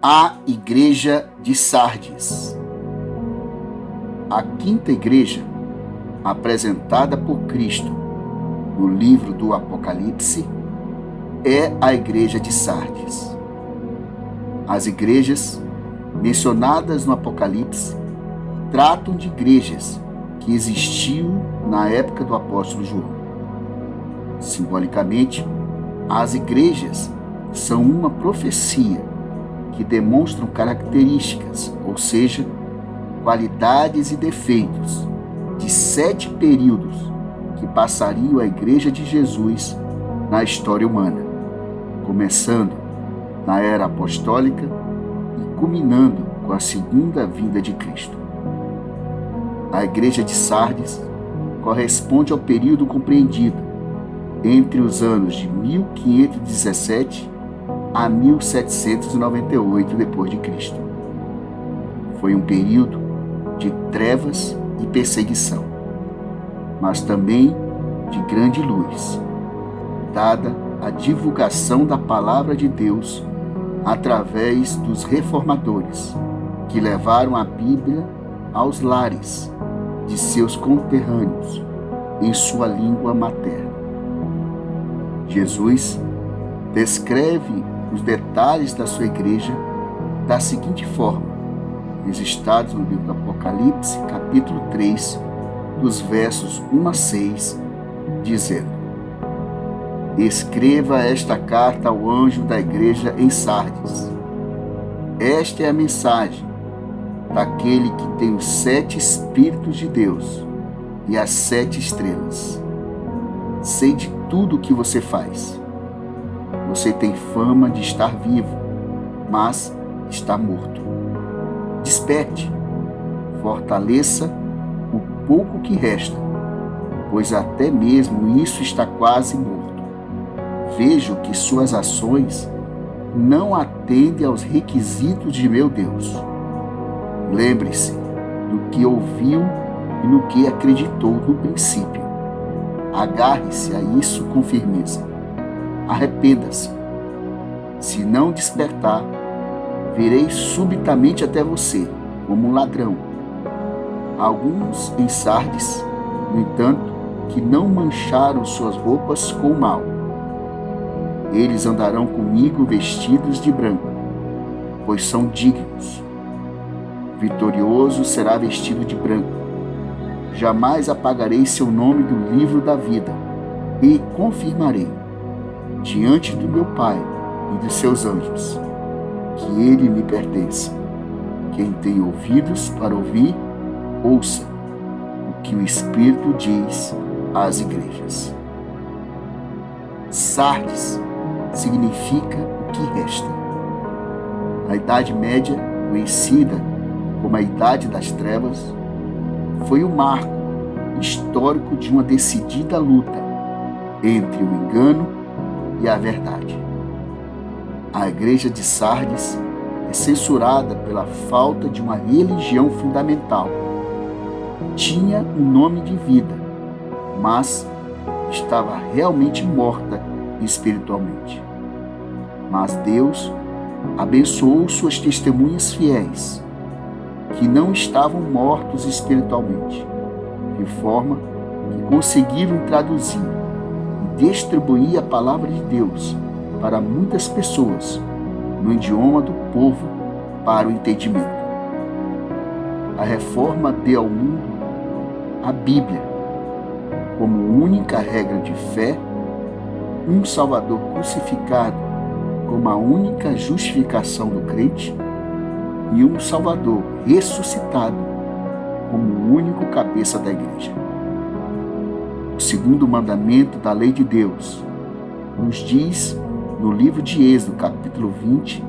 A Igreja de Sardes. A quinta igreja, apresentada por Cristo no livro do Apocalipse, é a Igreja de Sardes. As igrejas mencionadas no Apocalipse tratam de igrejas que existiam na época do apóstolo João. Simbolicamente, as igrejas são uma profecia que demonstram características, ou seja, qualidades e defeitos de 7 períodos que passariam a Igreja de Jesus na história humana, começando na era apostólica e culminando com a segunda vinda de Cristo. A Igreja de Sardes corresponde ao período compreendido entre os anos de 1517 a 1798 d.C. Foi um período de trevas e perseguição, mas também de grande luz, dada a divulgação da palavra de Deus através dos reformadores, que levaram a Bíblia aos lares de seus conterrâneos em sua língua materna. Jesus descreve os detalhes da sua igreja da seguinte forma, registrados no livro do Apocalipse, capítulo 3, dos versos 1 a 6, dizendo: Escreva esta carta ao anjo da igreja em Sardes. Esta é a mensagem daquele que tem os 7 Espíritos de Deus e as 7 estrelas. Sei de tudo o que você faz. Você tem fama de estar vivo, mas está morto. Desperte, fortaleça o pouco que resta, pois até mesmo isso está quase morto. Vejo que suas ações não atendem aos requisitos de meu Deus. Lembre-se do que ouviu e no que acreditou no princípio. Agarre-se a isso com firmeza. Arrependa-se. Se não despertar, virei subitamente até você, como um ladrão. Alguns em Sardes, no entanto, que não mancharam suas roupas com o mal. Eles andarão comigo vestidos de branco, pois são dignos. Vitorioso será vestido de branco. Jamais apagarei seu nome do livro da vida e confirmarei diante do meu Pai e dos seus anjos que ele me pertence. Quem tem ouvidos para ouvir, ouça o que o Espírito diz às igrejas. Sardes significa o que resta. A Idade Média, conhecida como a Idade das Trevas, foi o marco histórico de uma decidida luta entre o engano e a verdade. A Igreja de Sardes é censurada pela falta de uma religião fundamental. Tinha um nome de vida, mas estava realmente morta espiritualmente. Mas Deus abençoou suas testemunhas fiéis, que não estavam mortos espiritualmente, de forma que conseguiram traduzir e distribuir a palavra de Deus para muitas pessoas, no idioma do povo, para o entendimento. A reforma deu ao mundo a Bíblia como única regra de fé, um Salvador crucificado como a única justificação do crente e um Salvador ressuscitado como o único cabeça da igreja. O segundo mandamento da lei de Deus nos diz no livro de Êxodo, capítulo 20,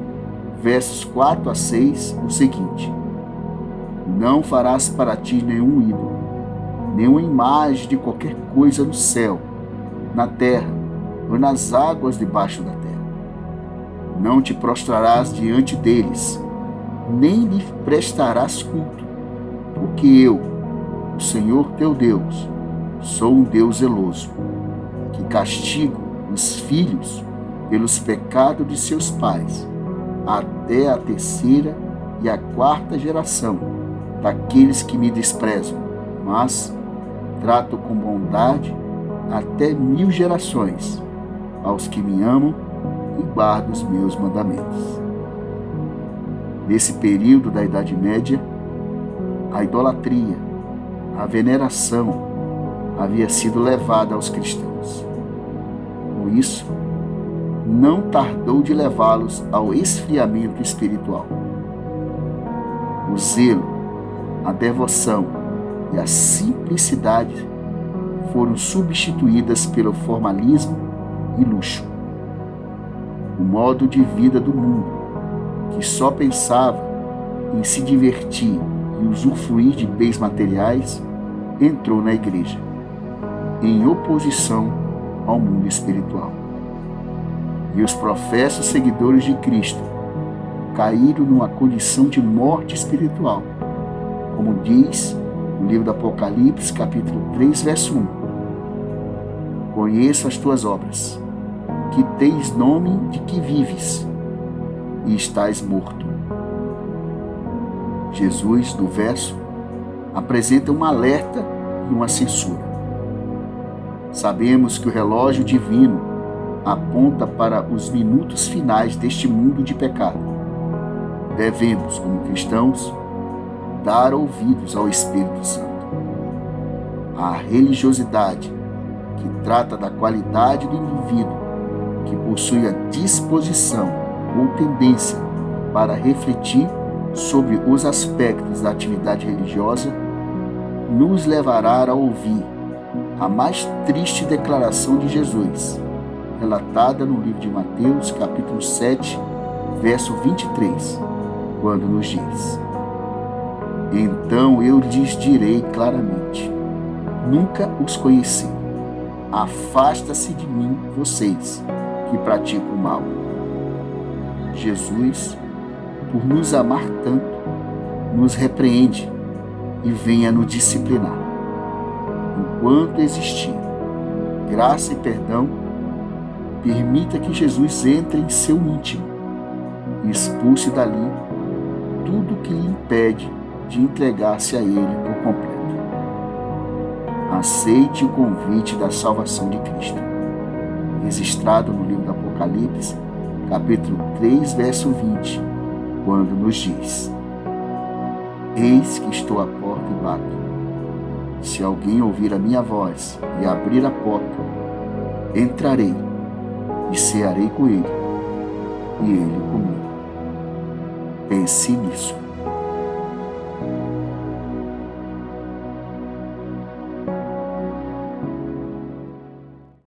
versos 4 a 6, o seguinte: Não farás para ti nenhum ídolo, nenhuma imagem de qualquer coisa no céu, na terra ou nas águas debaixo da terra. Não te prostrarás diante deles, nem lhe prestarás culto, porque eu, o Senhor teu Deus, sou um Deus zeloso, que castigo os filhos pelos pecados de seus pais até a terceira e a quarta geração daqueles que me desprezam, mas trato com bondade até 1000 gerações aos que me amam e guardam os meus mandamentos. Nesse período da Idade Média, a idolatria, a veneração havia sido levada aos cristãos. Com isso, não tardou de levá-los ao esfriamento espiritual. O zelo, a devoção e a simplicidade foram substituídas pelo formalismo e luxo. O modo de vida do mundo, que só pensava em se divertir e usufruir de bens materiais, entrou na igreja, em oposição ao mundo espiritual. E os professos seguidores de Cristo caíram numa condição de morte espiritual, como diz no livro do Apocalipse, capítulo 3, verso 1. Conheço as tuas obras, que tens nome de que vives, e estás morto. Jesus, no verso, apresenta um alerta e uma censura. Sabemos que o relógio divino aponta para os minutos finais deste mundo de pecado. Devemos, como cristãos, dar ouvidos ao Espírito Santo. A religiosidade, que trata da qualidade do indivíduo, que possui a disposição ou tendência para refletir sobre os aspectos da atividade religiosa, nos levará a ouvir a mais triste declaração de Jesus, relatada no livro de Mateus, capítulo 7, verso 23, quando nos diz: Então eu lhes direi claramente, nunca os conheci. Afasta-se de mim, vocês, que praticam o mal. Jesus, por nos amar tanto, nos repreende e venha nos disciplinar. Enquanto existir graça e perdão, permita que Jesus entre em seu íntimo e expulse dali tudo que lhe impede de entregar-se a Ele por completo. Aceite o convite da salvação de Cristo, registrado no livro do Apocalipse, capítulo 3, verso 20, quando nos diz: Eis que estou à porta e bato. Se alguém ouvir a minha voz e abrir a porta, entrarei e cearei com ele, e ele comigo. Pense nisso.